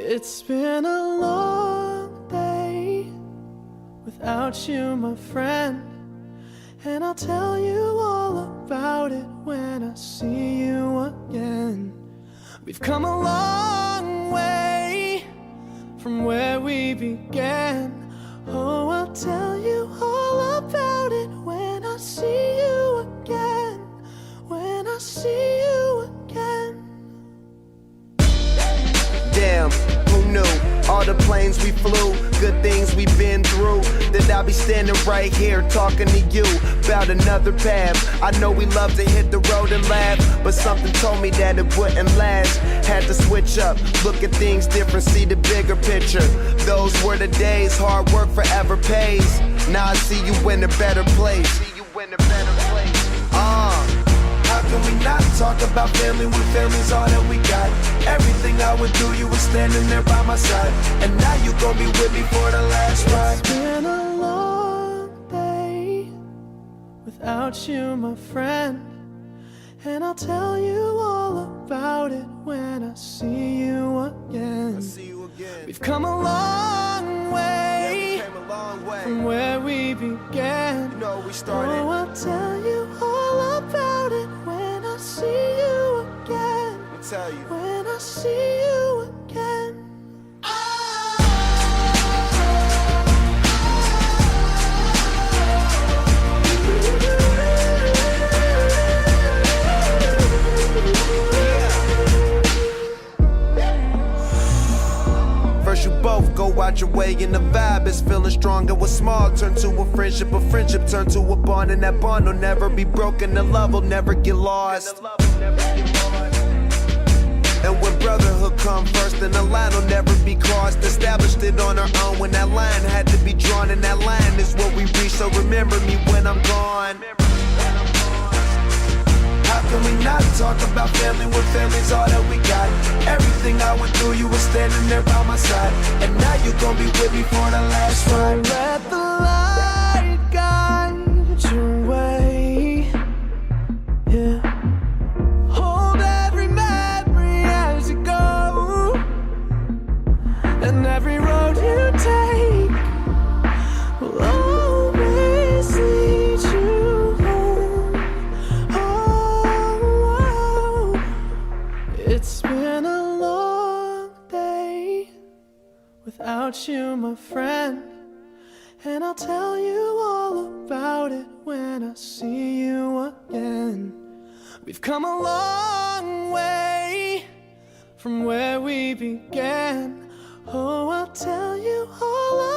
It's been a long day without you, my friend, and I'll tell you all about it when I see you again. We've come a long way from where we began. Oh, I'll tell you all about it when I see you again. When I see you again. Damn, who knew? All the planes we flew, good things we've been through, that I'll be standing right here talking to you about another path. I know we love to hit the road and laugh, but something told me that it wouldn't last. Had to switch up, look at things different, see the bigger picture. Those were the days, hard work forever pays. Now I see you in a better place. How can we not talk about family when family's all that we got? Everything I would do, you were standing there by my side, and now you gon' be with me for the last ride. It's been a long day without you, my friend, and I'll tell you all about it when I see you again. We've come a long way, from where we began. You know, we started. Oh, I'll tell you all about it when I see you again. I'll tell you. When I see you again. First you both go out your way and the vibe is feeling strong. It was small, turn to a friendship turn to a bond, and that bond will never be broken. The love will never get lost. And when brotherhood come first, then the line will never be crossed. Established it on our own when that line had to be drawn, and that line is what we reach. So remember me when I'm gone. How can we not talk about family when family's all that we got? Everything I went through, you were standing there by my side, and now you gon' be with me for the last ride. Let the light guide your way. Yeah. Hold every memory as you go, and every road you take will always lead you home. Oh, it's been a long day without you, my friend, and I'll tell you all about it when I see you again. We've come a long way from where we began. Oh, I'll tell you all about